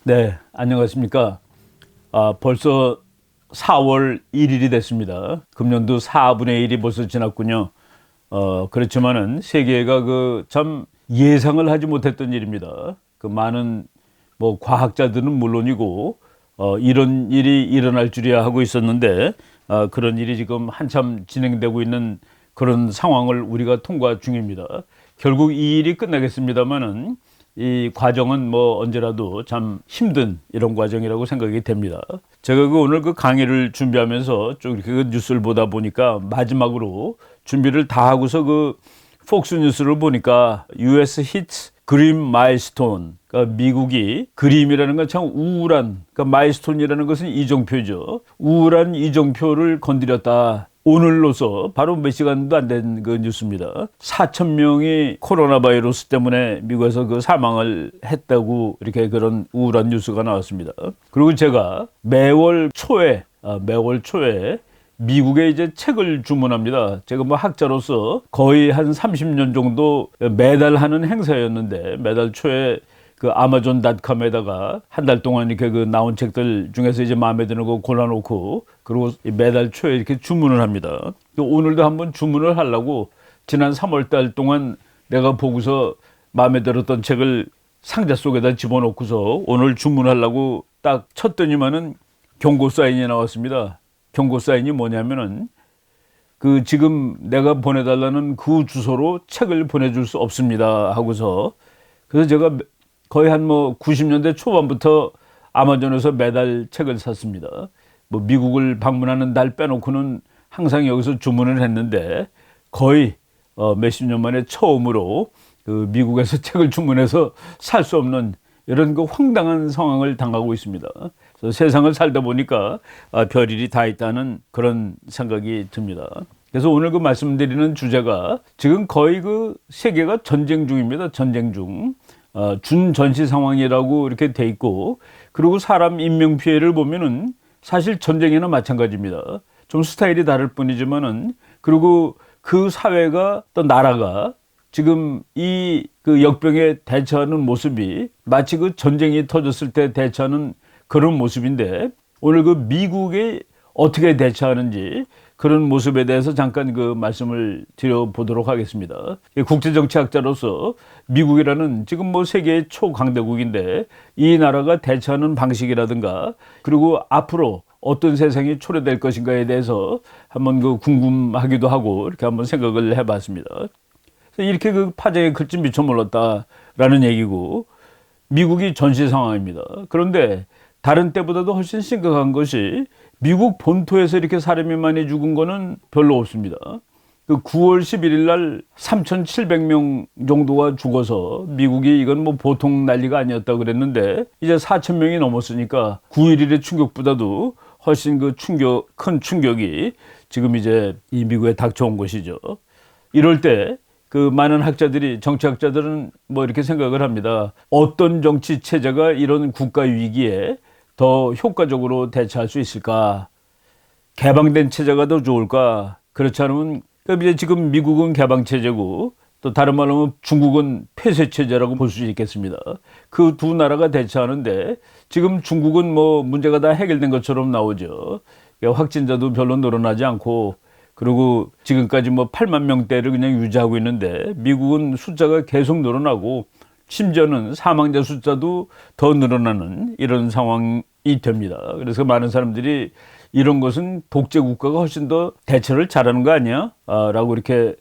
네, 안녕하십니까. 벌써 4월 1일이 됐습니다. 금년도 4분의 1이 벌써 지났군요. 그렇지만은 세계가 참 예상을 하지 못했던 일입니다. 그 많은 과학자들은 물론이고, 이런 일이 일어날 줄이야 하고 있었는데, 그런 일이 지금 한참 진행되고 있는 그런 상황을 우리가 통과 중입니다. 결국 이 일이 끝나겠습니다만은 이 과정은 언제라도 참 힘든 이런 과정이라고 생각이 됩니다. 제가 오늘 강의를 준비하면서 좀 이렇게 뉴스를 보다 보니까 마지막으로 준비를 다 하고서 폭스 뉴스를 보니까 US hits 그림 마일스톤, 그러니까 미국이 그림이라는 건 참 우울한, 그러니까 마일스톤이라는 것은 이정표죠. 우울한 이정표를 건드렸다. 오늘로서 바로 몇 시간도 안 된 뉴스입니다. 4천 명이 코로나 바이러스 때문에 미국에서 사망을 했다고 이렇게 그런 우울한 뉴스가 나왔습니다. 그리고 제가 매월 초에 미국에 이제 책을 주문합니다. 제가 학자로서 거의 한 30년 정도 매달 하는 행사였는데, 매달 초에 아마존닷컴에다가 한 달 동안 이렇게 나온 책들 중에서 이제 마음에 드는 거 골라놓고, 그리고 매달 초에 이렇게 주문을 합니다. 오늘도 한번 주문을 하려고 지난 3월 달 동안 내가 보고서 마음에 들었던 책을 상자 속에다 집어넣고서 오늘 주문하려고 딱 쳤더니만은 경고 사인이 나왔습니다. 경고 사인이 뭐냐면은 지금 내가 보내달라는 그 주소로 책을 보내줄 수 없습니다 하고서, 그래서 제가 거의 한 90년대 초반부터 아마존에서 매달 책을 샀습니다. 미국을 방문하는 날 빼놓고는 항상 여기서 주문을 했는데, 거의 몇십 년 만에 처음으로 미국에서 책을 주문해서 살 수 없는 이런 황당한 상황을 당하고 있습니다. 그래서 세상을 살다 보니까 별일이 다 있다는 그런 생각이 듭니다. 그래서 오늘 말씀드리는 주제가 지금 거의 세계가 전쟁 중입니다. 전쟁 중. 준전시 상황이라고 이렇게 돼 있고, 그리고 사람 인명 피해를 보면은 사실 전쟁이나 마찬가지입니다. 좀 스타일이 다를 뿐이지만은, 그리고 그 사회가 또 나라가 지금 이 역병에 대처하는 모습이 마치 전쟁이 터졌을 때 대처하는 그런 모습인데, 오늘 미국이 어떻게 대처하는지 그런 모습에 대해서 잠깐 말씀을 드려보도록 하겠습니다. 국제정치학자로서 미국이라는 지금 세계의 초강대국인데, 이 나라가 대처하는 방식이라든가, 그리고 앞으로 어떤 세상이 초래될 것인가에 대해서 한번 궁금하기도 하고 이렇게 한번 생각을 해봤습니다. 이렇게 파장에 글씨 미처 몰랐다라는 얘기고, 미국이 전시 상황입니다. 그런데 다른 때보다도 훨씬 심각한 것이, 미국 본토에서 이렇게 사람이 많이 죽은 거는 별로 없습니다. 9월 11일 날 3,700명 정도가 죽어서 미국이 이건 보통 난리가 아니었다 그랬는데, 이제 4천 명이 넘었으니까 9.11의 충격보다도 훨씬 큰 충격이 지금 이제 이 미국에 닥쳐온 것이죠. 이럴 때 많은 학자들이, 정치학자들은 이렇게 생각을 합니다. 어떤 정치 체제가 이런 국가 위기에 더 효과적으로 대처할 수 있을까? 개방된 체제가 더 좋을까? 그렇지 않으면, 이제 지금 미국은 개방 체제고, 또 다른 말로 하면 중국은 폐쇄 체제라고 볼 수 있겠습니다. 그 두 나라가 대처하는데, 지금 중국은 문제가 다 해결된 것처럼 나오죠. 확진자도 별로 늘어나지 않고, 그리고 지금까지 8만 명대를 그냥 유지하고 있는데, 미국은 숫자가 계속 늘어나고, 심지어는 사망자 숫자도 더 늘어나는 이런 상황이 됩니다. 그래서 많은 사람들이 이런 것은 독재 국가가 훨씬 더 대처를 잘하는 거 아니야? 라고 이렇게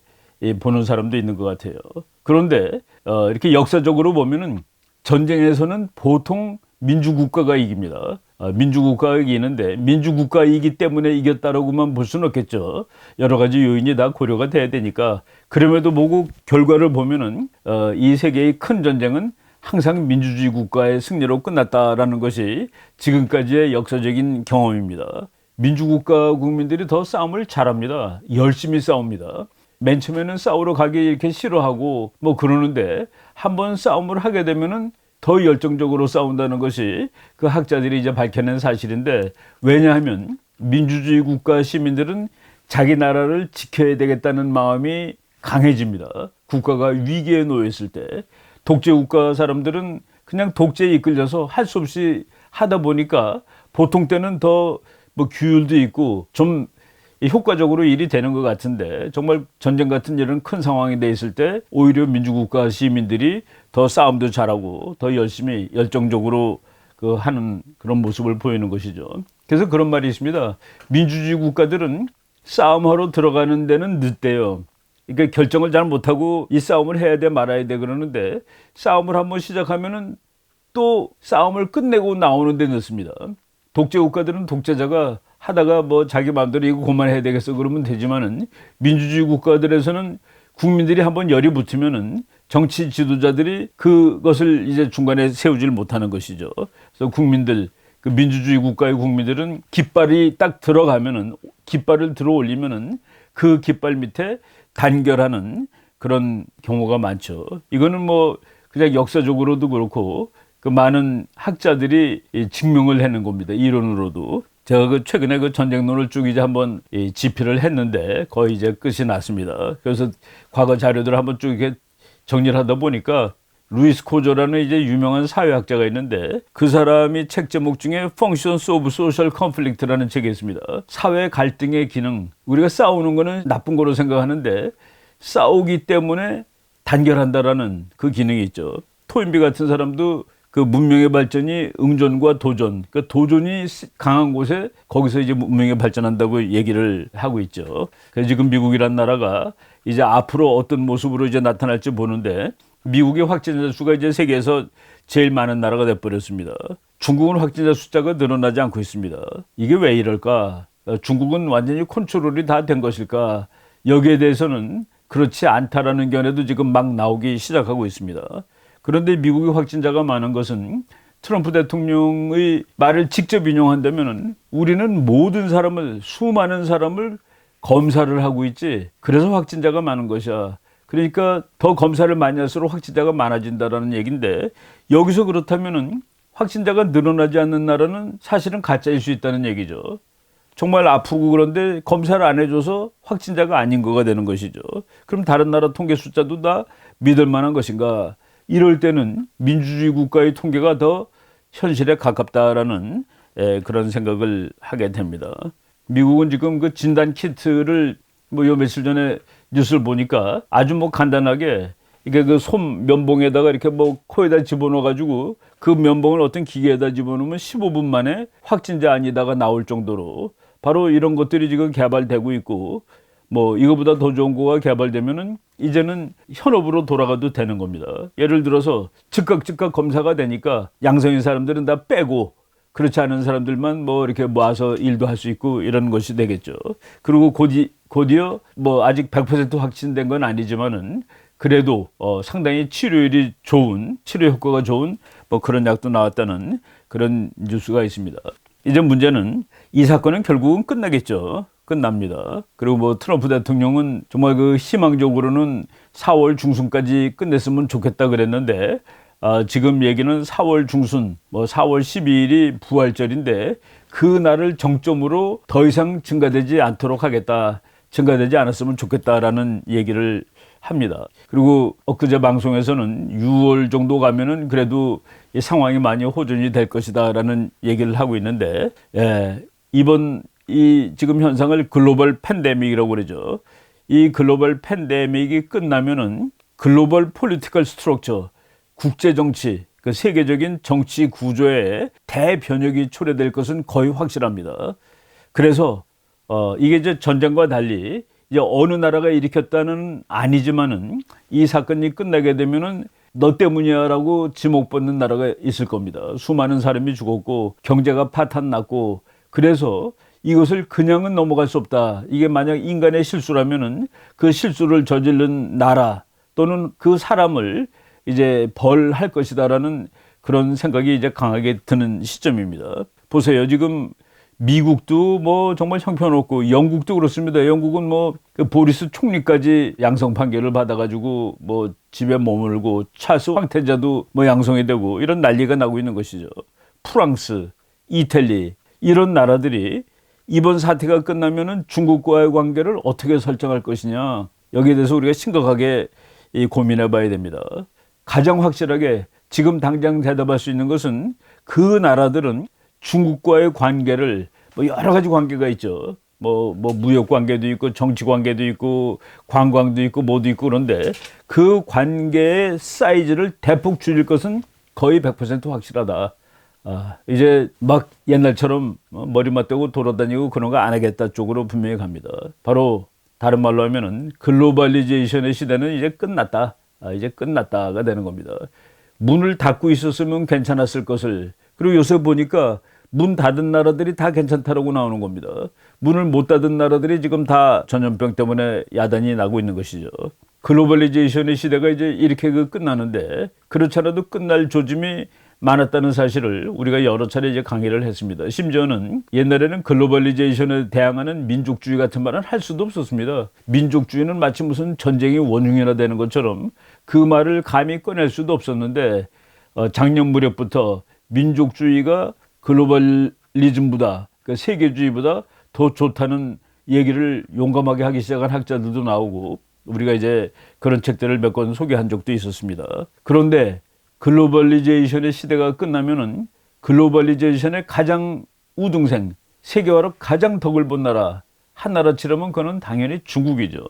보는 사람도 있는 것 같아요. 그런데 이렇게 역사적으로 보면은 전쟁에서는 보통 민주국가가 이깁니다. 민주국가가 이기는데, 민주국가이기 때문에 이겼다라고만 볼 수는 없겠죠. 여러 가지 요인이 다 고려가 돼야 되니까. 그럼에도 보고 결과를 보면은 이 세계의 큰 전쟁은 항상 민주주의 국가의 승리로 끝났다라는 것이 지금까지의 역사적인 경험입니다. 민주국가 국민들이 더 싸움을 잘합니다. 열심히 싸웁니다. 맨 처음에는 싸우러 가기 이렇게 싫어하고 그러는데, 한번 싸움을 하게 되면은 더 열정적으로 싸운다는 것이 학자들이 이제 밝혀낸 사실인데, 왜냐하면 민주주의 국가 시민들은 자기 나라를 지켜야 되겠다는 마음이 강해집니다. 국가가 위기에 놓였을 때. 독재 국가 사람들은 그냥 독재에 이끌려서 할 수 없이 하다 보니까 보통 때는 더 뭐 규율도 있고 좀 효과적으로 일이 되는 것 같은데 정말 전쟁 같은 이런 큰 상황이 돼 있을 때 오히려 민주국가 시민들이 더 싸움도 잘하고 더 열심히 열정적으로 그 하는 그런 모습을 보이는 것이죠. 그래서 그런 말이 있습니다. 민주주의 국가들은 싸움하러 들어가는 데는 늦대요. 그러니까 결정을 잘 못하고 이 싸움을 해야 돼 말아야 돼 그러는데 싸움을 한번 시작하면은 또 싸움을 끝내고 나오는 데 늦습니다. 독재 국가들은 독재자가 하다가 뭐 자기 마음대로 이거 그만해야 되겠어 그러면 되지만은 민주주의 국가들에서는 국민들이 한번 열이 붙으면은 정치 지도자들이 그것을 이제 중간에 세우질 못하는 것이죠. 그래서 국민들, 그 민주주의 국가의 국민들은 깃발이 딱 들어가면은 깃발을 들어 올리면은 그 깃발 밑에 단결하는 그런 경우가 많죠. 이거는 뭐 그냥 역사적으로도 그렇고 그 많은 학자들이 증명을 해낸 겁니다. 이론으로도. 제가 그 최근에 그 전쟁론을 쭉 이제 한번 집필을 했는데 거의 이제 끝이 났습니다. 그래서 과거 자료들을 한번 쭉 이렇게 정리를 하다 보니까 루이스 코저라는 이제 유명한 사회학자가 있는데 그 사람이 책 제목 중에 Functions of Social Conflict라는 책이 있습니다. 사회 갈등의 기능. 우리가 싸우는 거는 나쁜 거로 생각하는데 싸우기 때문에 단결한다라는 그 기능이 있죠. 토인비 같은 사람도 그 문명의 발전이 응존과 도전, 그 도전이 강한 곳에 거기서 이제 문명이 발전한다고 얘기를 하고 있죠. 그래서 지금 미국이란 나라가 이제 앞으로 어떤 모습으로 이제 나타날지 보는데 미국의 확진자 수가 이제 세계에서 제일 많은 나라가 돼버렸습니다. 중국은 확진자 숫자가 늘어나지 않고 있습니다. 이게 왜 이럴까? 중국은 완전히 컨트롤이 다 된 것일까? 여기에 대해서는 그렇지 않다라는 견해도 지금 막 나오기 시작하고 있습니다. 그런데 미국의 확진자가 많은 것은 트럼프 대통령의 말을 직접 인용한다면 우리는 모든 사람을, 수많은 사람을 검사를 하고 있지. 그래서 확진자가 많은 것이야. 그러니까 더 검사를 많이 할수록 확진자가 많아진다라는 얘기인데 여기서 그렇다면은 확진자가 늘어나지 않는 나라는 사실은 가짜일 수 있다는 얘기죠. 정말 아프고 그런데 검사를 안 해줘서 확진자가 아닌 거가 되는 것이죠. 그럼 다른 나라 통계 숫자도 다 믿을 만한 것인가? 이럴 때는 민주주의 국가의 통계가 더 현실에 가깝다라는 그런 생각을 하게 됩니다. 미국은 지금 그 진단 키트를 뭐 요 며칠 전에 뉴스를 보니까 아주 뭐 간단하게 이게 그 손 면봉에다가 이렇게 뭐 코에다 집어넣어 가지고 그 면봉을 어떤 기계에다 집어넣으면 15분 만에 확진자 아니다가 나올 정도로 바로 이런 것들이 지금 개발되고 있고 뭐 이거보다 더 좋은 거가 개발되면은 이제는 현업으로 돌아가도 되는 겁니다. 예를 들어서 즉각 검사가 되니까 양성인 사람들은 다 빼고 그렇지 않은 사람들만 뭐 이렇게 모아서 일도 할 수 있고 이런 것이 되겠죠. 그리고 곧이어 뭐 아직 100% 확진된 건 아니지만은 그래도 상당히 치료율이 좋은, 치료 효과가 좋은 뭐 그런 약도 나왔다는 그런 뉴스가 있습니다. 이제 문제는 이 사건은 결국은 끝나겠죠. 끝납니다. 그리고 뭐 트럼프 대통령은 정말 그 희망적으로는 4월 중순까지 끝냈으면 좋겠다 그랬는데 지금 얘기는 4월 중순, 뭐 4월 12일이 부활절인데 그 날을 정점으로 더 이상 증가되지 않도록 하겠다. 증가되지 않았으면 좋겠다라는 얘기를 합니다. 그리고 엊그제 방송에서는 6월 정도 가면은 그래도 이 상황이 많이 호전이 될 것이다라는 얘기를 하고 있는데 이번 이 지금 현상을 글로벌 팬데믹이라고 그러죠. 이 글로벌 팬데믹이 끝나면은 글로벌 폴리티컬 스트럭처, 국제 정치, 그 세계적인 정치 구조에 대변혁이 초래될 것은 거의 확실합니다. 그래서 이게 이제 전쟁과 달리 이제 어느 나라가 일으켰다는 아니지만은 이 사건이 끝나게 되면은 너 때문이야라고 지목받는 나라가 있을 겁니다. 수많은 사람이 죽었고 경제가 파탄 났고 그래서 이것을 그냥은 넘어갈 수 없다. 이게 만약 인간의 실수라면은 그 실수를 저지른 나라 또는 그 사람을 이제 벌할 것이다라는 그런 생각이 이제 강하게 드는 시점입니다. 보세요. 지금 미국도 뭐 정말 형편없고 영국도 그렇습니다. 영국은 뭐 그 보리스 총리까지 양성 판결을 받아가지고 뭐 집에 머물고 찰스 황태자도 뭐 양성이 되고 이런 난리가 나고 있는 것이죠. 프랑스, 이탈리 이런 나라들이 이번 사태가 끝나면은 중국과의 관계를 어떻게 설정할 것이냐 여기에 대해서 우리가 심각하게 고민해 봐야 됩니다. 가장 확실하게 지금 당장 대답할 수 있는 것은 그 나라들은 중국과의 관계를 뭐 여러 가지 관계가 있죠. 뭐 무역 관계도 있고 정치 관계도 있고 관광도 있고 뭐도 있고 그런데 그 관계의 사이즈를 대폭 줄일 것은 거의 100% 확실하다. 이제 막 옛날처럼 머리 맞대고 돌아다니고 그런 거 안 하겠다 쪽으로 분명히 갑니다. 바로 다른 말로 하면은 글로벌리제이션의 시대는 이제 끝났다. 이제 끝났다가 되는 겁니다. 문을 닫고 있었으면 괜찮았을 것을, 그리고 요새 보니까 문 닫은 나라들이 다 괜찮다라고 나오는 겁니다. 문을 못 닫은 나라들이 지금 다 전염병 때문에 야단이 나고 있는 것이죠. 글로벌리제이션의 시대가 이제 이렇게 끝나는데, 그렇지 않아도 끝날 조짐이 많았다는 사실을 우리가 여러 차례 이제 강의를 했습니다. 심지어는 옛날에는 글로벌리제이션에 대항하는 민족주의 같은 말은 할 수도 없었습니다. 민족주의는 마치 무슨 전쟁의 원흉이나 되는 것처럼 그 말을 감히 꺼낼 수도 없었는데, 작년 무렵부터 민족주의가 글로벌리즘보다, 그러니까 세계주의보다 더 좋다는 얘기를 용감하게 하기 시작한 학자들도 나오고, 우리가 이제 그런 책들을 몇 권 소개한 적도 있었습니다. 그런데 글로벌리제이션의 시대가 끝나면은 글로벌리제이션의 가장 우등생, 세계화로 가장 덕을 본 나라, 한 나라 치르면 그건 당연히 중국이죠.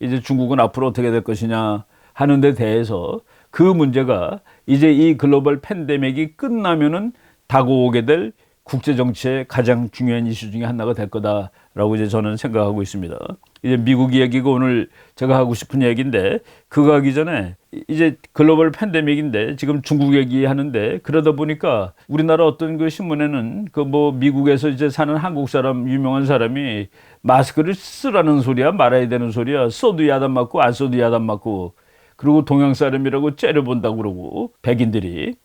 이제 중국은 앞으로 어떻게 될 것이냐 하는 데 대해서 그 문제가 이제 이 글로벌 팬데믹이 끝나면은 다가오게 될 국제정치의 가장 중요한 이슈 중에 하나가 될 거다라고 이제 저는 생각하고 있습니다. 이제 미국 이야기가 오늘 제가 하고 싶은 얘기인데, 그거 하기 전에 이제 글로벌 팬데믹인데 지금 중국 얘기하는데, 그러다 보니까 우리나라 어떤 그 신문에는 그 뭐 미국에서 이제 사는 한국 사람, 유명한 사람이 마스크를 쓰라는 소리야 말아야 되는 소리야, 써도 야단 맞고 안 써도 야단 맞고, 그리고 동양 사람이라고 째려본다고 그러고 백인들이.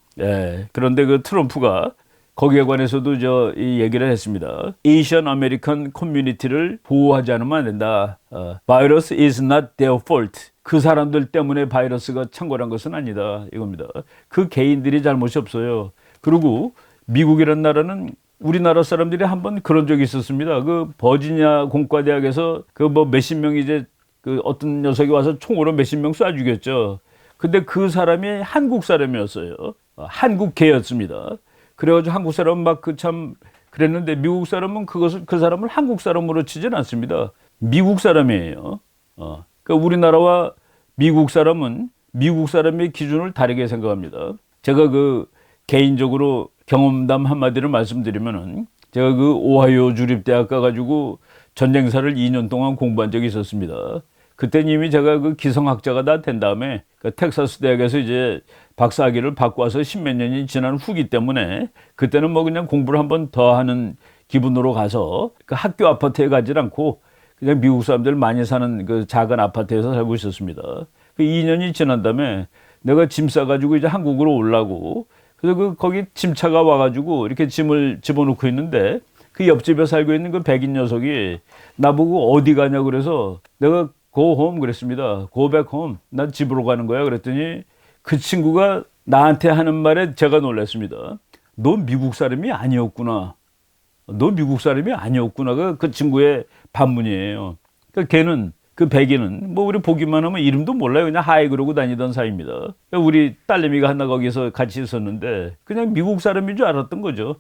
그런데 그 트럼프가 거기에 관해서도 이 얘기를 했습니다. 에이션 아메리칸 커뮤니티를 보호하지 않으면 안 된다. Virus is not their fault. 그 사람들 때문에 바이러스가 창궐한 것은 아니다. 이겁니다. 그 개인들이 잘못이 없어요. 그리고 미국이라는 나라는 우리나라 사람들이 한번 그런 적이 있었습니다. 그 버지니아 공과대학에서 그 뭐 몇십 명이 이제 그 어떤 녀석이 와서 총으로 몇십 명 쏴 죽였죠. 근데 그 사람이 한국 사람이었어요. 한국계였습니다. 그래가지고 한국 사람은 막 참 그랬는데, 미국 사람은 그 사람을 한국 사람으로 치진 않습니다. 미국 사람이에요. 그러니까 우리나라와 미국 사람은 미국 사람의 기준을 다르게 생각합니다. 제가 그 개인적으로 경험담 한마디를 말씀드리면은, 제가 그 오하이오 주립대학 가가지고 전쟁사를 2년 동안 공부한 적이 있었습니다. 그때는 이미 제가 그 기성학자가 다 된 다음에 그 텍사스 대학에서 이제 박사학위를 받고 와서 10몇 년이 지난 후기 때문에, 그때는 뭐 그냥 공부를 한 번 더 하는 기분으로 가서 그 학교 아파트에 가지 않고 그냥 미국 사람들 많이 사는 그 작은 아파트에서 살고 있었습니다. 그 2년이 지난 다음에 내가 짐 싸가지고 이제 한국으로 오려고, 그래서 거기 짐차가 와가지고 이렇게 짐을 집어넣고 있는데, 그 옆집에 살고 있는 그 백인 녀석이 나보고 어디 가냐 그래서 내가 go home 그랬습니다. go back home. 난 집으로 가는 거야. 그랬더니 그 친구가 나한테 하는 말에 제가 놀랐습니다. 너 미국 사람이 아니었구나. 너 미국 사람이 아니었구나. 그 친구의 반문이에요. 그러니까 걔는, 그 백인은 뭐 우리 보기만 하면 이름도 몰라요. 그냥 하이 그러고 다니던 사이입니다. 그러니까 우리 딸내미가 하나 거기서 같이 있었는데 그냥 미국 사람인 줄 알았던 거죠.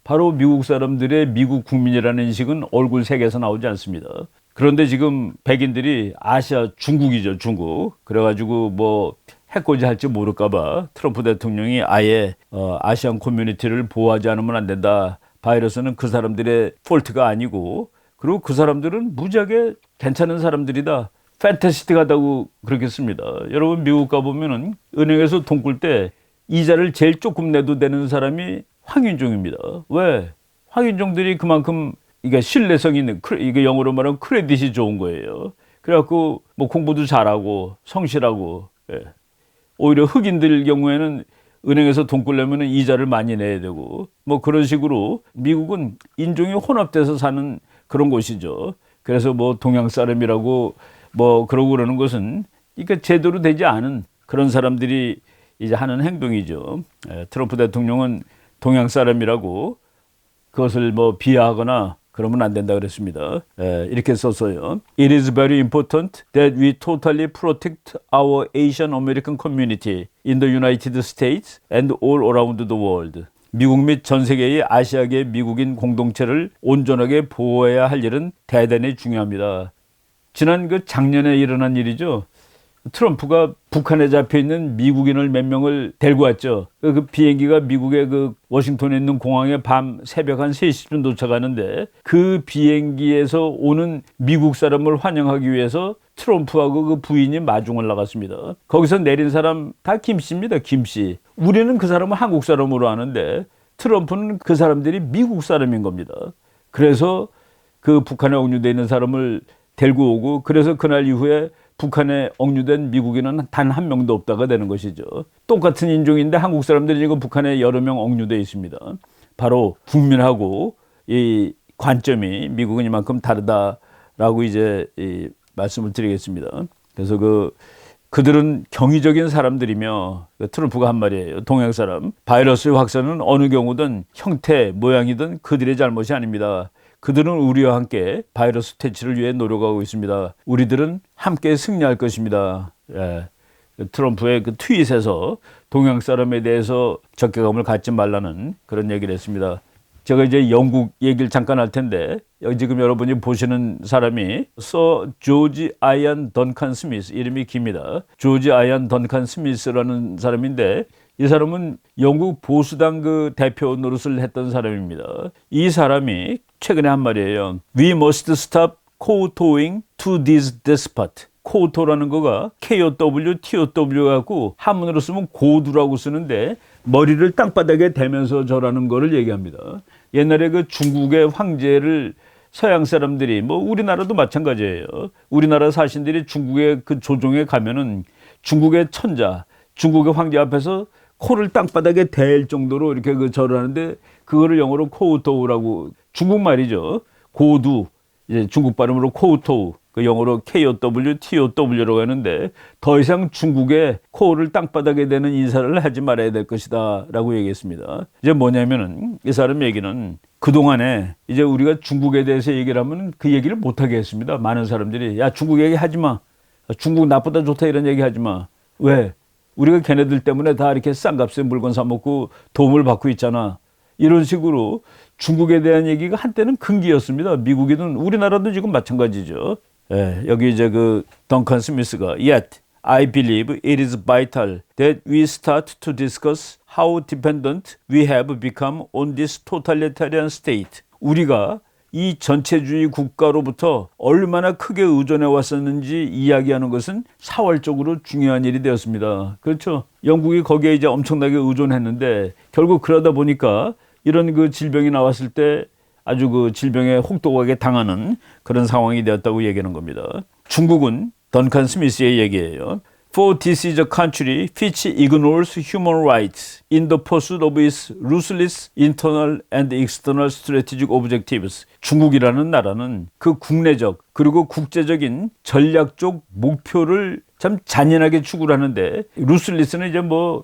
바로 미국 사람들의 미국 국민이라는 인식은 얼굴 색에서 나오지 않습니다. 그런데 지금 백인들이 아시아, 중국이죠, 중국. 그래가지고 뭐 해코지 할지 모를까봐 트럼프 대통령이 아예 아시안 커뮤니티를 보호하지 않으면 안 된다. 바이러스는 그 사람들의 폴트가 아니고, 그리고 그 사람들은 무지하게 괜찮은 사람들이다. 판타스틱하다고 그렇게 씁니다. 여러분 미국 가보면은 은행에서 돈 꿀 때 이자를 제일 조금 내도 되는 사람이 황인종입니다. 왜? 황인종들이 그만큼 이게 신뢰성 있는, 이게 영어로 말하면 크레딧이 좋은 거예요. 그래갖고 뭐 공부도 잘하고 성실하고, 오히려 흑인들 경우에는 은행에서 돈 꿀려면 이자를 많이 내야 되고, 뭐 그런 식으로 미국은 인종이 혼합돼서 사는 그런 곳이죠. 그래서 뭐 동양 사람이라고 뭐 그러고 그러는 것은 그러니까 제대로 되지 않은 그런 사람들이 이제 하는 행동이죠. 트럼프 대통령은 동양 사람이라고 그것을 뭐 비하하거나 그러면 안 된다 그랬습니다. 이렇게 썼어요. It is very important that we totally protect our Asian American community in the United States and all around the world. 미국 및 전 세계의 아시아계 미국인 공동체를 온전하게 보호해야 할 일은 대단히 중요합니다. 지난 작년에 일어난 일이죠. 트럼프가 북한에 잡혀있는 미국인을 몇 명을 데리고 왔죠. 그 비행기가 미국의 워싱턴에 있는 공항에 새벽 한 3시쯤 도착하는데 그 비행기에서 오는 미국 사람을 환영하기 위해서 트럼프하고 그 부인이 마중을 나갔습니다. 거기서 내린 사람 다 김씨입니다. 김씨. 우리는 그 사람을 한국 사람으로 아는데 트럼프는 그 사람들이 미국 사람인 겁니다. 그래서 그 북한에 억류되어 있는 사람을 데리고 오고 그래서 그날 이후에 북한에 억류된 미국인은 단 한 명도 없다가 되는 것이죠. 똑같은 인종인데 한국 사람들이 지금 북한에 여러 명 억류되어 있습니다. 바로 국민하고 이 관점이 미국은 이만큼 다르다라고 이제 말씀을 드리겠습니다. 그래서 그들은 경이적인 사람들이며 트럼프가 한 말이에요. 동양 사람. 바이러스의 확산은 어느 경우든 형태, 모양이든 그들의 잘못이 아닙니다. 그들은 우리와 함께 바이러스 퇴치를 위해 노력하고 있습니다. 우리들은 함께 승리할 것입니다. 트럼프의 그 트윗에서 동양 사람에 대해서 적개감을 갖지 말라는 그런 얘기를 했습니다. 제가 이제 영국 얘기를 잠깐 할 텐데 여기 지금 여러분이 보시는 사람이 서 조지 아이안 던칸 스미스, 이름이 깁니다. 조지 아이안 던칸 스미스라는 사람인데 이 사람은 영국 보수당 대표 노릇을 했던 사람입니다. 이 사람이 최근에 한 말이에요. We must stop kowtowing to this despot. 코토라는 거가 KOW, TOW 갖고 한문으로 쓰면 고두라고 쓰는데 머리를 땅바닥에 대면서 저라는 거를 얘기합니다. 옛날에 중국의 황제를 서양 사람들이 우리나라도 마찬가지예요. 우리나라 사신들이 중국의 조정에 가면은 중국의 천자, 중국의 황제 앞에서 코를 땅바닥에 댈 정도로 이렇게 절을 하는데 그거를 영어로 코우토우라고 중국말이죠. 고두, 이제 중국 발음으로 코우토우, 영어로 KOW, TOW라고 하는데 더 이상 중국에 코를 땅바닥에 대는 인사를 하지 말아야 될 것이다 라고 얘기했습니다. 이제 뭐냐면은 이 사람 얘기는 그동안에 이제 우리가 중국에 대해서 얘기를 하면 그 얘기를 못하게 했습니다. 많은 사람들이 야 중국 얘기 하지 마. 중국 나쁘다 좋다 이런 얘기 하지 마. 왜? 우리가 걔네들 때문에 다 이렇게 싼 값에 물건 사 먹고 도움을 받고 있잖아. 이런 식으로 중국에 대한 얘기가 한때는 금기였습니다. 미국이든 우리나라도 지금 마찬가지죠. 여기 이제 던칸 스미스가 Yet I believe it is vital that we start to discuss how dependent we have become on this totalitarian state. 우리가 이 전체주의 국가로부터 얼마나 크게 의존해 왔었는지 이야기하는 것은 사활적으로 중요한 일이 되었습니다. 그렇죠? 영국이 거기에 이제 엄청나게 의존했는데 결국 그러다 보니까 이런 질병이 나왔을 때 아주 질병에 혹독하게 당하는 그런 상황이 되었다고 얘기하는 겁니다. 중국은 던칸 스미스의 얘기예요. For this is a country which ignores human rights in the pursuit of its ruthless internal and external strategic objectives. 중국이라는 나라는 그 국내적 그리고 국제적인 전략적 목표를 참 잔인하게 추구를 하는데 ruthless는 이제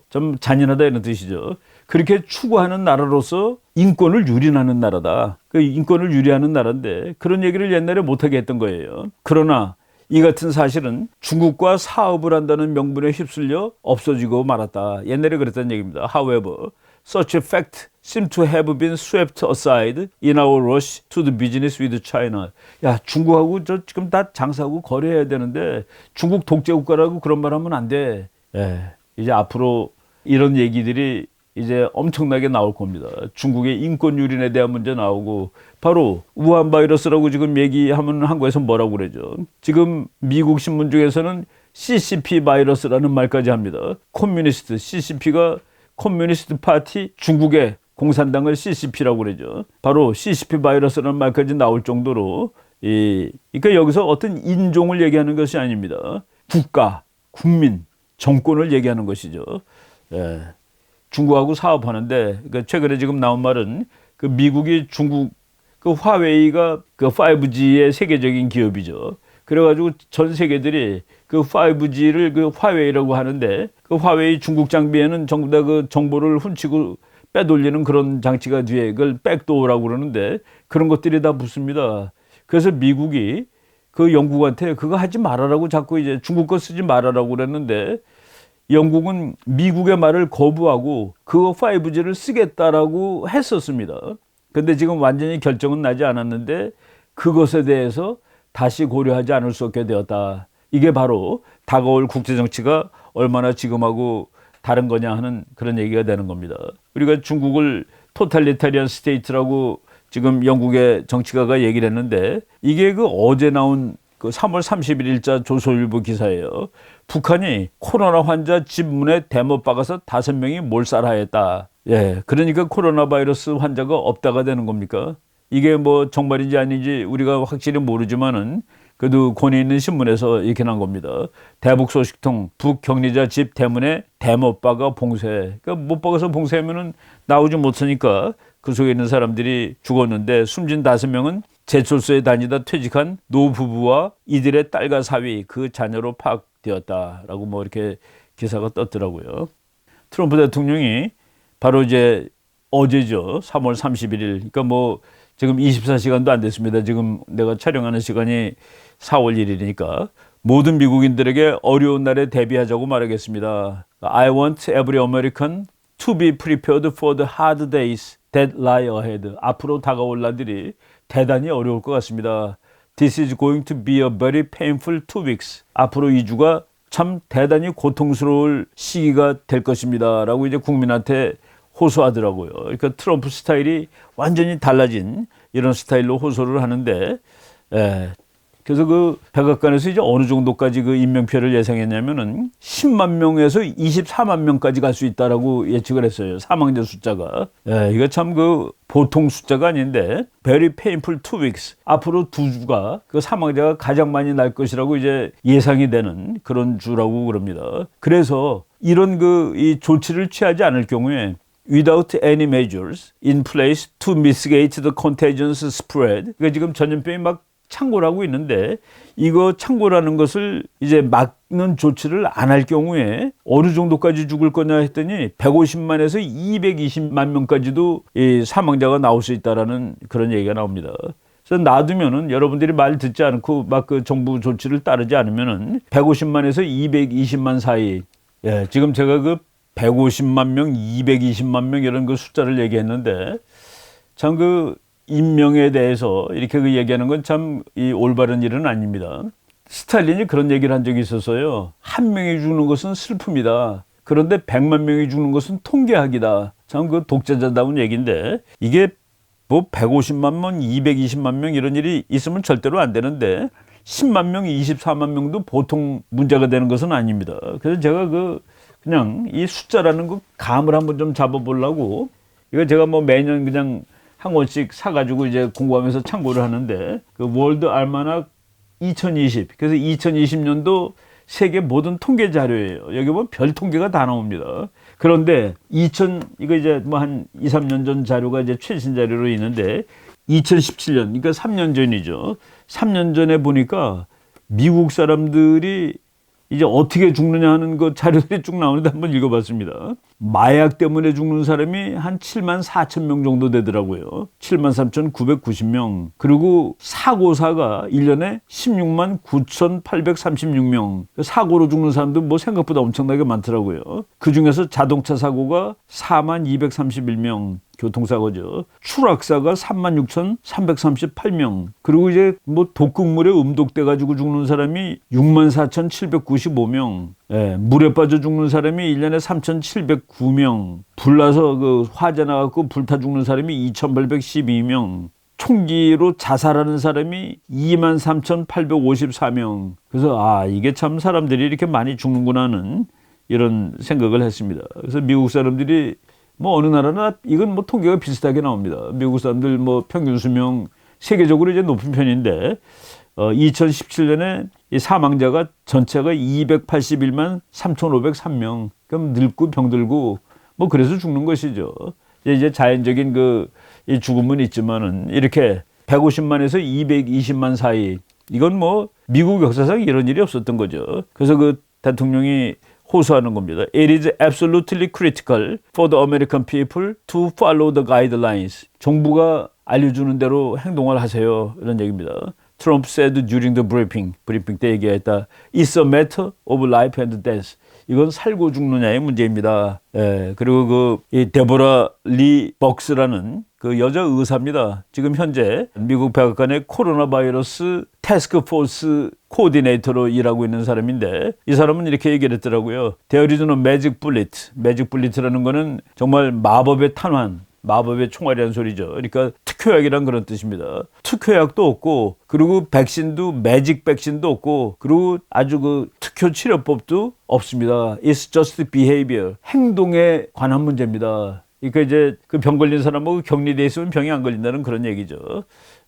좀 잔인하다 이런 뜻이죠. 그렇게 추구하는 나라로서 인권을 유린하는 나라다. 그 인권을 유리하는 나라인데 그런 얘기를 옛날에 못하게 했던 거예요. 그러나 이 같은 사실은 중국과 사업을 한다는 명분에 휩쓸려 없어지고 말았다. 옛날에 그랬다는 얘기입니다. However, such a fact seems to have been swept aside in our rush to the business with China. 야, 중국하고 지금 다 장사하고 거래해야 되는데 중국 독재국가라고 그런 말 하면 안 돼. 이제 앞으로 이런 얘기들이 이제 엄청나게 나올 겁니다. 중국의 인권 유린에 대한 문제 나오고 바로 우한 바이러스라고 지금 얘기하면 한국에서 뭐라고 그러죠. 지금 미국 신문 중에서는 CCP 바이러스라는 말까지 합니다. 커뮤니스트, CCP가 커뮤니스트 파티 중국의 공산당을 CCP라고 그러죠. 바로 CCP 바이러스라는 말까지 나올 정도로 그러니까 여기서 어떤 인종을 얘기하는 것이 아닙니다. 국가, 국민, 정권을 얘기하는 것이죠. 중국하고 사업하는데 최근에 지금 나온 말은 미국이 중국 화웨이가 5G의 세계적인 기업이죠. 그래가지고 전 세계들이 5G를 화웨이라고 하는데 화웨이 중국 장비에는 전부 다 정보를 훔치고 빼돌리는 그런 장치가 뒤에 그걸 백도어라고 그러는데 그런 것들이 다 붙습니다. 그래서 미국이 그 영국한테 그거 하지 말아라고 자꾸 이제 중국 거 쓰지 말아라고 그랬는데 영국은 미국의 말을 거부하고 그거 5G를 쓰겠다라고 했었습니다. 근데 지금 완전히 결정은 나지 않았는데 그것에 대해서 다시 고려하지 않을 수 없게 되었다. 이게 바로 다가올 국제정치가 얼마나 지금하고 다른 거냐 하는 그런 얘기가 되는 겁니다. 우리가 중국을 토탈리타리안 스테이트라고 지금 영국의 정치가가 얘기를 했는데 이게 그 어제 나온 그 3월 31일자 조선일보 기사예요. 북한이 코로나 환자 집 문에 대못 박아서 5명이 몰살하였다. 예, 그러니까 코로나 바이러스 환자가 없다가 되는 겁니까? 이게 뭐 정말인지 아닌지 우리가 확실히 모르지만은 그래도 권위 있는 신문에서 이렇게 난 겁니다. 대북 소식통 북격리자 집 대문에 대못 박아 봉쇄. 그러니까 못 박아서 봉쇄하면은 나오지 못하니까 그 속에 있는 사람들이 죽었는데 숨진 5명은 제철소에 다니다 퇴직한 노부부와 이들의 딸과 사위 그 자녀로 파악되었다라고 뭐 이렇게 기사가 떴더라고요. 트럼프 대통령이 바로 이제 어제죠. 3월 31일. 그러니까 뭐 지금 24시간도 안 됐습니다. 지금 내가 촬영하는 시간이 4월 1일이니까 모든 미국인들에게 어려운 날에 대비하자고 말하겠습니다. I want every American to be prepared for the hard days that lie ahead. 앞으로 다가올 날들이 대단히 어려울 것 같습니다. This is going to be a very painful 2 weeks. 앞으로 2주가 참 대단히 고통스러울 시기가 될 것입니다. 라고 이제 국민한테 호소하더라고요. 그러니까 트럼프 스타일이 완전히 달라진 이런 스타일로 호소를 하는데, 그래서 그 백악관에서 이제 어느 정도까지 그 인명피해를 예상했냐면은 10만 명에서 24만 명까지 갈 수 있다라고 예측을 했어요. 사망자 숫자가. 이거 참 그 보통 숫자가 아닌데, very painful 2 weeks. 앞으로 2주가 그 사망자가 가장 많이 날 것이라고 이제 예상이 되는 그런 주라고 그럽니다. 그래서 이런 이 조치를 취하지 않을 경우에 without any measures in place to mitigate the contagious spread. 그러니까 지금 전염병이 막 창궐 하고 있는데 이거 창궐하는 것을 이제 막는 조치를 안 할 경우에 어느 정도까지 죽을 거냐 했더니 150만에서 220만 명까지도 이 사망자가 나올 수 있다라는 그런 얘기가 나옵니다. 그래서 놔두면은 여러분들이 말 듣지 않고 막 그 정부 조치를 따르지 않으면은 150만에서 220만 사이. 지금 제가 그 150만 명, 220만 명 이런 그 숫자를 얘기했는데 참 그 인명에 대해서 이렇게 그 얘기하는 건 참 이 올바른 일은 아닙니다. 스탈린이 그런 얘기를 한 적이 있었어요. 한 명이 죽는 것은 슬픔이다. 그런데 100만 명이 죽는 것은 통계학이다. 참 그 독재자다운 얘기인데 이게 뭐 150만 명, 220만 명 이런 일이 있으면 절대로 안 되는데 10만 명, 24만 명도 보통 문제가 되는 것은 아닙니다. 그래서 제가 그냥 이 숫자라는 거 감을 한번 좀 잡아보려고 이거 제가 뭐 매년 그냥 한 권씩 사가지고 이제 공부하면서 참고를 하는데 그 월드 알마낙 2020 그래서 2020년도 세계 모든 통계 자료예요. 여기 보면 별 통계가 다 나옵니다. 그런데 이거 이제 뭐 한 2, 3년 전 자료가 이제 최신 자료로 있는데 2017년 그러니까 3년 전이죠. 3년 전에 보니까 미국 사람들이 이제 어떻게 죽느냐 하는 그 자료들이 쭉 나오는데 한번 읽어봤습니다. 마약 때문에 죽는 사람이 한 7만 4천 명 정도 되더라고요. 7만 3,990명. 그리고 사고사가 1년에 16만 9,836명. 사고로 죽는 사람도 뭐 생각보다 엄청나게 많더라고요. 그중에서 자동차 사고가 4만 231명. 교통사고죠. 추락사가 36,338명. 그리고 이제 뭐 독극물에 음독돼 가지고 죽는 사람이 64,795명. 물에 빠져 죽는 사람이 1년에 3,709명. 불나서 그 화재 나갖고 불타 죽는 사람이 2,812명. 총기로 자살하는 사람이 23,854명. 그래서 이게 참 사람들이 이렇게 많이 죽는구나 하는 이런 생각을 했습니다. 그래서 미국 사람들이 뭐 어느 나라나 이건 뭐 통계가 비슷하게 나옵니다. 미국 사람들 뭐 평균 수명 세계적으로 이제 높은 편인데 2017년에 이 사망자가 전체가 281만 3,503명. 그럼 늙고 병들고 뭐 그래서 죽는 것이죠. 이제 자연적인 이 죽음은 있지만은 이렇게 150만에서 220만 사이 이건 뭐 미국 역사상 이런 일이 없었던 거죠. 그래서 그 대통령이 호소하는 겁니다. It is absolutely critical for the American people to follow the guidelines. 정부가 알려주는 대로 행동을 하세요. 이런 얘기입니다. Trump said during the briefing. 브리핑 때 얘기했다. It's a matter of life and death. 이건 살고 죽느냐의 문제입니다. 예, 그리고 이 데보라 리 벅스라는 그 여자 의사입니다. 지금 현재 미국 백악관의 코로나 바이러스 태스크 포스 코디네이터로 일하고 있는 사람인데 이 사람은 이렇게 얘기를 했더라고요. There is no magic bullet. magic bullet라는 거는 정말 마법의 탄환, 마법의 총알이라는 소리죠. 그러니까 특효약이란 그런 뜻입니다. 특효약도 없고 그리고 백신도 매직 백신도 없고 그리고 아주 그 특효 치료법도 없습니다. It's just behavior. 행동에 관한 문제입니다. 그러니까 이제 그 병 걸린 사람하고 격리돼 있으면 병이 안 걸린다는 그런 얘기죠.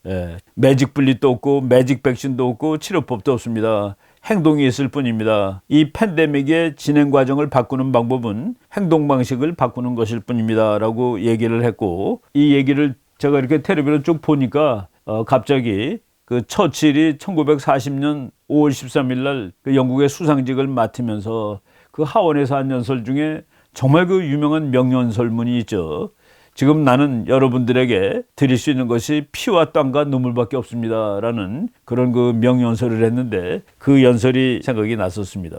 예. 매직 블릿도 없고 매직 백신도 없고 치료법도 없습니다. 행동이 있을 뿐입니다. 이 팬데믹의 진행 과정을 바꾸는 방법은 행동 방식을 바꾸는 것일 뿐입니다. 라고 얘기를 했고 이 얘기를 제가 이렇게 텔레비로 쭉 보니까 갑자기 그 처칠이 1940년 5월 13일 날 그 영국의 수상직을 맡으면서 그 하원에서 한 연설 중에 정말 그 유명한 명연설문이 있죠. 지금 나는 여러분들에게 드릴 수 있는 것이 피와 땀과 눈물밖에 없습니다. 라는 그런 그 명연설을 했는데 그 연설이 생각이 났었습니다.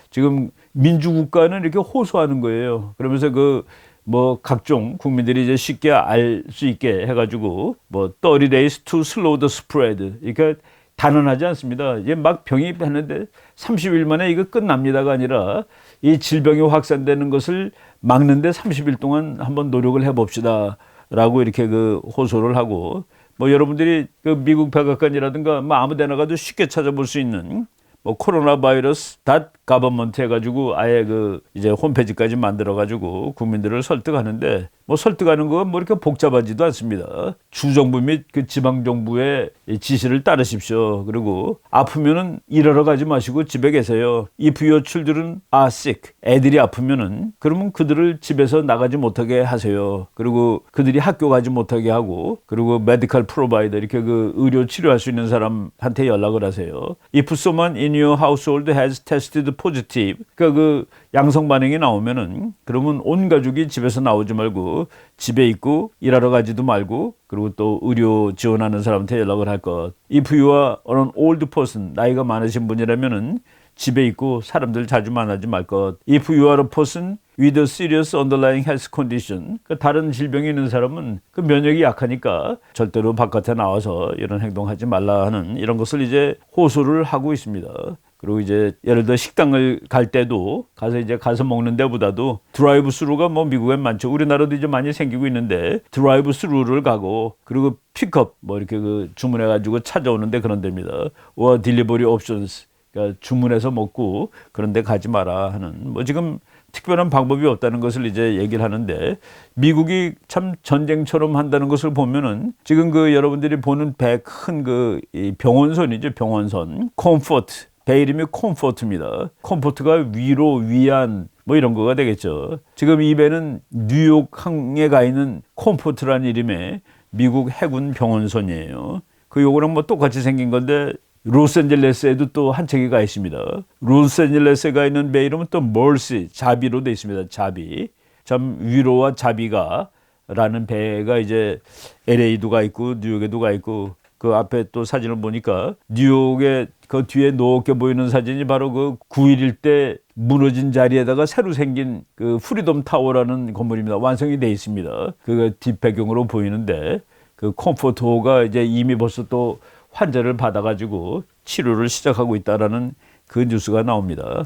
지금 민주국가는 이렇게 호소하는 거예요. 그러면서 그 뭐 각종 국민들이 이제 쉽게 알 수 있게 해가지고 뭐 30 days to slow the spread. 그러니까 단언하지 않습니다. 이제 막 병이 했는데 30일 만에 이거 끝납니다가 아니라 이 질병이 확산되는 것을 막는데 30일 동안 한번 노력을 해봅시다. 라고 이렇게 그 호소를 하고 뭐 여러분들이 그 미국 백악관이라든가 뭐 아무 데나 가도 쉽게 찾아볼 수 있는 뭐 코로나 바이러스 .gov 해가지고 아예 그 이제 홈페이지까지 만들어가지고 국민들을 설득하는데 뭐 설득하는 건 뭐 이렇게 복잡하지도 않습니다. 주정부 및 그 지방정부의 지시를 따르십시오. 그리고 아프면은 일하러 가지 마시고 집에 계세요. If your children are sick, 애들이 아프면은 그러면 그들을 집에서 나가지 못하게 하세요. 그리고 그들이 학교 가지 못하게 하고 그리고 medical provider 이렇게 그 의료 치료할 수 있는 사람한테 연락을 하세요. If someone in your household has tested positive, 그러니까 그 양성 반응이 나오면은 그러면 온 가족이 집에서 나오지 말고 집에 있고 일하러 가지도 말고 그리고 또 의료 지원하는 사람한테 연락을 할 것. If you are an old person, 나이가 많으신 분이라면은 집에 있고 사람들 자주 만나지 말 것. If you are a person with a serious underlying health condition, 그 다른 질병이 있는 사람은 그 면역이 약하니까 절대로 바깥에 나와서 이런 행동하지 말라 하는 이런 것을 이제 호소를 하고 있습니다. 그리고 이제 예를 들어 식당을 갈 때도 가서 먹는 데보다도 드라이브 스루가 뭐 미국엔 많죠. 우리나라도 이제 많이 생기고 있는데 드라이브 스루를 가고 그리고 픽업 뭐 이렇게 그 주문해 가지고 찾아오는데 그런 데입니다. or delivery options. 그러니까 주문해서 먹고 그런 데 가지 마라 하는 뭐 지금 특별한 방법이 없다는 것을 이제 얘기를 하는데 미국이 참 전쟁처럼 한다는 것을 보면은 지금 그 여러분들이 보는 배 큰 그 병원선이죠. 병원선. 컴포트. 배 이름이 컴포트입니다. 컴포트가 위로, 위안 뭐 이런 거가 되겠죠. 지금 이 배는 뉴욕항에 가 있는 컴포트라는 이름의 미국 해군 병원선이에요. 그 요거랑 뭐 똑같이 생긴 건데 로스앤젤레스에도 또 한 척이 가 있습니다. 로스앤젤레스에 가 있는 배 이름은 또 멀시, 자비로 되어 있습니다. 자비. 참 위로와 자비가 라는 배가 이제 LA도 가 있고 뉴욕에도 가 있고 그 앞에 또 사진을 보니까 뉴욕의 그 뒤에 노랗게 보이는 사진이 바로 그 9.11 때 무너진 자리에다가 새로 생긴 그 프리덤 타워라는 건물입니다. 완성이 돼 있습니다. 그 뒷배경으로 보이는데 그 컴포트호가 이제 이미 벌써 또 환자를 받아가지고 치료를 시작하고 있다라는 그 뉴스가 나옵니다.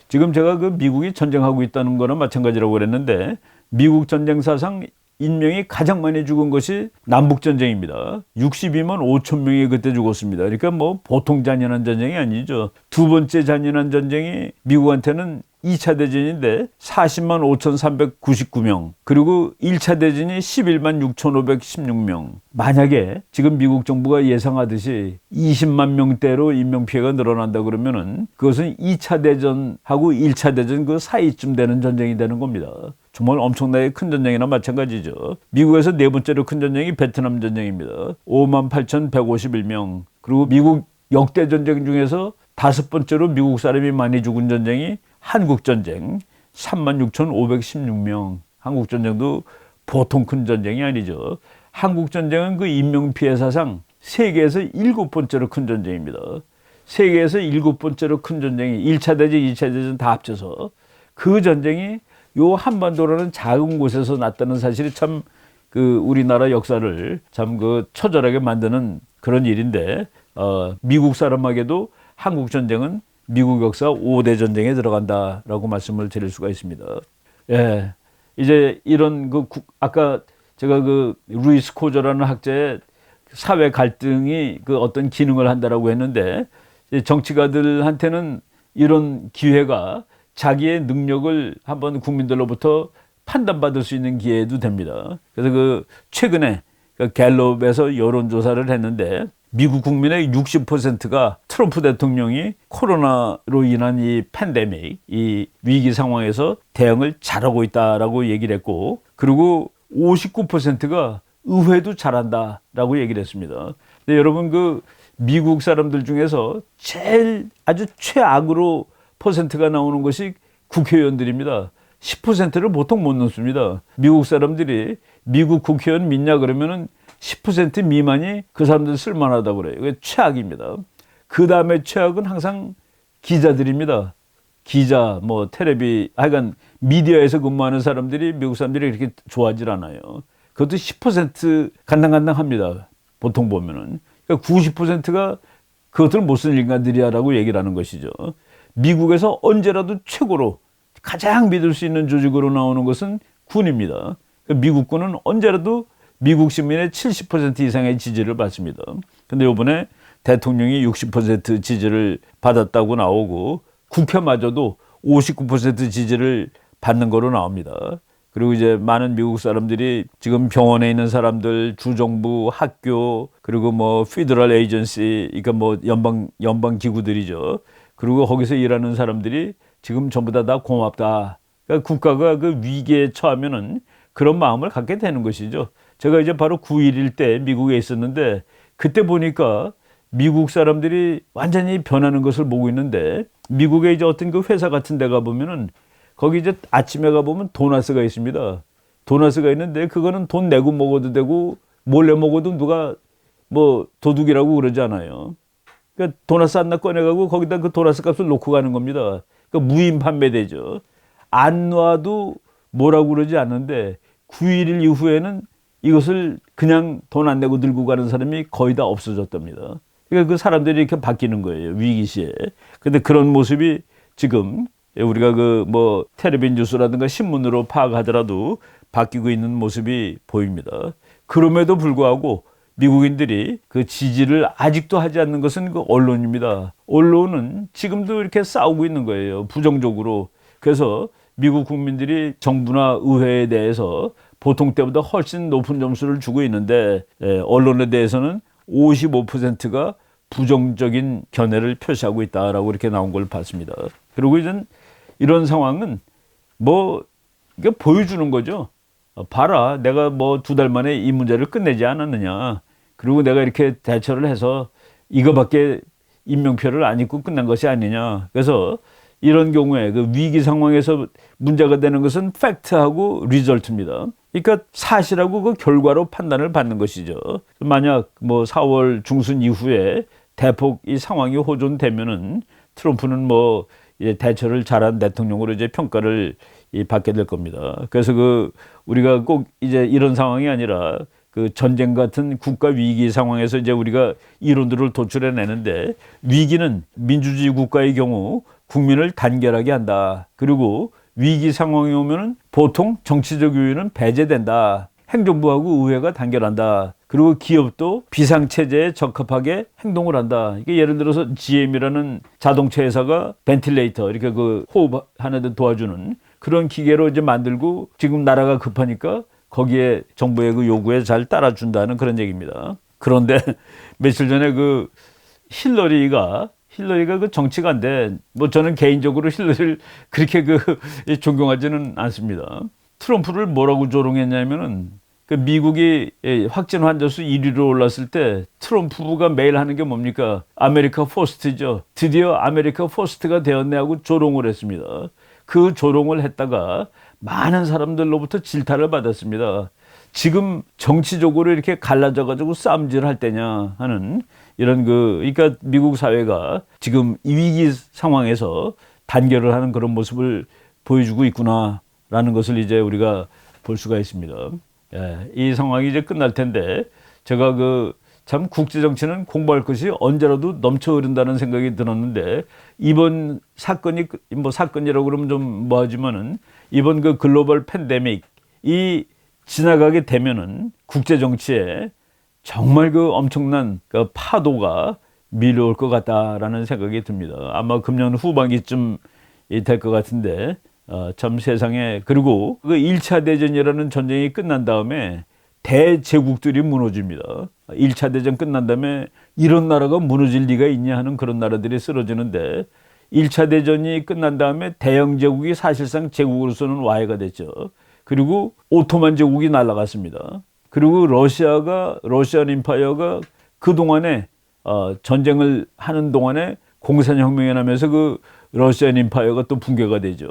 지금 제가 그 미국이 전쟁하고 있다는 거나 마찬가지라고 그랬는데 미국 전쟁 사상 인명이 가장 많이 죽은 것이 남북전쟁입니다. 62만 5천 명이 그때 죽었습니다. 그러니까 뭐 보통 잔인한 전쟁이 아니죠. 두 번째 잔인한 전쟁이 미국한테는 2차 대전인데 40만 5,399명 그리고 1차 대전이 11만 6,516명. 만약에 지금 미국 정부가 예상하듯이 20만 명대로 인명피해가 늘어난다 그러면은 그것은 2차 대전하고 1차 대전 그 사이쯤 되는 전쟁이 되는 겁니다. 정말 엄청나게 큰 전쟁이나 마찬가지죠. 미국에서 네 번째로 큰 전쟁이 베트남 전쟁입니다. 5만 8,151명. 그리고 미국 역대 전쟁 중에서 다섯 번째로 미국 사람이 많이 죽은 전쟁이 한국전쟁 36,516명. 한국전쟁도 보통 큰 전쟁이 아니죠. 한국전쟁은 그 인명피해사상 세계에서 7번째로 큰 전쟁입니다. 세계에서 7번째로 큰 전쟁이 1차 대전, 2차 대전 다 합쳐서 그 전쟁이 요 한반도라는 작은 곳에서 났다는 사실이 참 그 우리나라 역사를 참 그 처절하게 만드는 그런 일인데, 미국 사람에게도 한국 전쟁은 미국 역사 5대 전쟁에 들어간다라고 말씀을 드릴 수가 있습니다. 예. 이제 이런 아까 제가 루이스 코저라는 학자의 사회 갈등이 어떤 기능을 한다라고 했는데, 정치가들한테는 이런 기회가 자기의 능력을 한번 국민들로부터 판단받을 수 있는 기회도 됩니다. 그래서 최근에 갤럽에서 여론조사를 했는데, 미국 국민의 60%가 트럼프 대통령이 코로나로 인한 이 팬데믹, 이 위기 상황에서 대응을 잘하고 있다라고 얘기를 했고, 그리고 59%가 의회도 잘한다라고 얘기를 했습니다. 근데 여러분 미국 사람들 중에서 제일 아주 최악으로 퍼센트가 나오는 것이 국회의원들입니다. 10%를 보통 못 넘습니다. 미국 사람들이 미국 국회의원 믿냐 그러면은 10% 미만이 그 사람들 쓸만하다고 그래요. 이게 최악입니다. 그 다음에 최악은 항상 기자들입니다. 기자, 텔레비, 하여간 미디어에서 근무하는 사람들이 미국 사람들이 그렇게 좋아하질 않아요. 그것도 10% 간당간당합니다. 보통 보면은. 그러니까 90%가 그것을 못 쓰는 인간들이야라고 얘기를 하는 것이죠. 미국에서 언제라도 최고로 가장 믿을 수 있는 조직으로 나오는 것은 군입니다. 미국 군은 언제라도 미국 시민의 70% 이상의 지지를 받습니다. 근데 이번에 대통령이 60% 지지를 받았다고 나오고, 국회마저도 59% 지지를 받는 거로 나옵니다. 그리고 이제 많은 미국 사람들이 지금 병원에 있는 사람들, 주정부, 학교, 그리고 피더럴 에이전시, 그러니까 연방 기구들이죠. 그리고 거기서 일하는 사람들이 지금 전부 다 고맙다. 그러니까 국가가 위기에 처하면은 그런 마음을 갖게 되는 것이죠. 제가 이제 바로 9.11 때 미국에 있었는데, 그때 보니까 미국 사람들이 완전히 변하는 것을 보고 있는데, 미국에 이제 어떤 회사 같은 데 가보면은 거기 이제 아침에 가보면 도나스가 있습니다. 도나스가 있는데 그거는 돈 내고 먹어도 되고 몰래 먹어도 누가 도둑이라고 그러지 않아요. 그러니까 도나스 하나 꺼내가고 거기다 그 도나스 값을 놓고 가는 겁니다. 그러니까 무인 판매되죠. 안 놔도 뭐라고 그러지 않는데 9.11 이후에는 이것을 그냥 돈 안 내고 들고 가는 사람이 거의 다 없어졌답니다. 그러니까 그 사람들이 이렇게 바뀌는 거예요. 위기 시에. 근데 그런 모습이 지금 우리가 텔레비전 뉴스라든가 신문으로 파악하더라도 바뀌고 있는 모습이 보입니다. 그럼에도 불구하고 미국인들이 그 지지를 아직도 하지 않는 것은 언론입니다. 언론은 지금도 이렇게 싸우고 있는 거예요. 부정적으로. 그래서 미국 국민들이 정부나 의회에 대해서 보통 때보다 훨씬 높은 점수를 주고 있는데, 언론에 대해서는 55%가 부정적인 견해를 표시하고 있다라고 이렇게 나온 걸 봤습니다. 그리고 이런 상황은 이게 보여주는 거죠. 봐라, 내가 2달 만에 이 문제를 끝내지 않았느냐. 그리고 내가 이렇게 대처를 해서 이거밖에 인명피해를 안 입고 끝난 것이 아니냐. 그래서 이런 경우에 위기 상황에서 문제가 되는 것은 팩트하고 리절트입니다. 그러니까 사실하고 결과로 판단을 받는 것이죠. 만약 4월 중순 이후에 대폭 이 상황이 호전되면은 트럼프는 대처를 잘한 대통령으로 이제 평가를 받게 될 겁니다. 그래서 우리가 꼭 이제 이런 상황이 아니라 전쟁 같은 국가 위기 상황에서 이제 우리가 이론들을 도출해 내는데, 위기는 민주주의 국가의 경우 국민을 단결하게 한다. 그리고 위기 상황이 오면은 보통 정치적 요인은 배제된다. 행정부하고 의회가 단결한다. 그리고 기업도 비상체제에 적합하게 행동을 한다. 이게 예를 들어서 GM이라는 자동차 회사가 벤틸레이터, 이렇게 호흡하는 데 도와주는 그런 기계로 이제 만들고, 지금 나라가 급하니까 거기에 정부의 요구에 잘 따라준다는 그런 얘기입니다. 그런데 며칠 전에 힐러리가 정치가인데, 저는 개인적으로 힐러리를 그렇게 존경하지는 않습니다. 트럼프를 뭐라고 조롱했냐면은 그 미국이 확진 환자 수 1위로 올랐을 때 트럼프 후보가 매일 하는 게 뭡니까? 아메리카 포스트죠. 드디어 아메리카 포스트가 되었네 하고 조롱을 했습니다. 그 조롱을 했다가 많은 사람들로부터 질타를 받았습니다. 지금 정치적으로 이렇게 갈라져 가지고 싸움질할 때냐 하는 이런 그러니까 미국 사회가 지금 이 위기 상황에서 단결을 하는 그런 모습을 보여주고 있구나라는 것을 이제 우리가 볼 수가 있습니다. 예, 이 상황이 이제 끝날 텐데 제가 참 국제 정치는 공부할 것이 언제라도 넘쳐 흐른다는 생각이 들었는데 이번 사건이 뭐 사건이라고 그러면 좀 뭐하지만은 이번 그 글로벌 팬데믹 이 지나가게 되면은 국제 정치에 정말 그 엄청난 그 파도가 밀려올 것 같다라는 생각이 듭니다. 아마 금년 후반기쯤 될 것 같은데 참 세상에 그리고 그 1차 대전이라는 전쟁이 끝난 다음에 대제국들이 무너집니다. 1차 대전 끝난 다음에 이런 나라가 무너질 리가 있냐 하는 그런 나라들이 쓰러지는데 1차 대전이 끝난 다음에 대영 제국이 사실상 제국으로서는 와해가 됐죠. 그리고 오토만 제국이 날아갔습니다. 그리고 러시안 임파이어가 그동안에 전쟁을 하는 동안에 공산혁명이 나면서 그 러시안 임파이어가 또 붕괴가 되죠.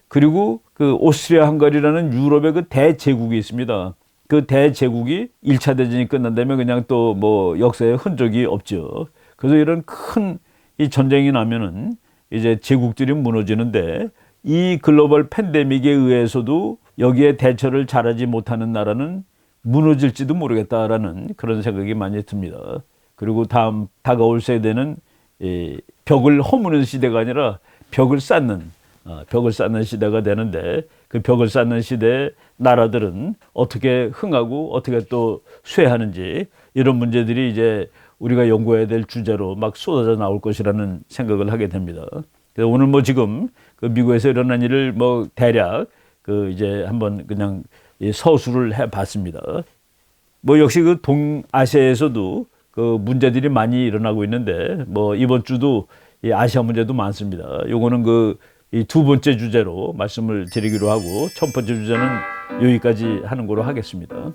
그리고 그 오스트리아 헝가리라는 유럽의 그 대제국이 있습니다. 그 대제국이 1차 대전이 끝난 다음에 그냥 또 뭐 역사에 흔적이 없죠. 그래서 이런 큰 이 전쟁이 나면은 이제 제국들이 무너지는데 이 글로벌 팬데믹에 의해서도 여기에 대처를 잘하지 못하는 나라는 무너질지도 모르겠다라는 그런 생각이 많이 듭니다. 그리고 다가올 세대는 벽을 허무는 시대가 아니라 벽을 쌓는 시대가 되는데 그 벽을 쌓는 시대의 나라들은 어떻게 흥하고 어떻게 또 쇠하는지 이런 문제들이 이제 우리가 연구해야 될 주제로 막 쏟아져 나올 것이라는 생각을 하게 됩니다. 그래서 오늘 뭐 지금 그 미국에서 일어난 일을 뭐 대략 그 이제 한번 그냥 서술을 해봤습니다. 뭐 역시 그 동아시아에서도 그 문제들이 많이 일어나고 있는데 뭐 이번 주도 이 아시아 문제도 많습니다. 요거는 그 이 두 번째 주제로 말씀을 드리기로 하고 첫 번째 주제는 여기까지 하는 거로 하겠습니다.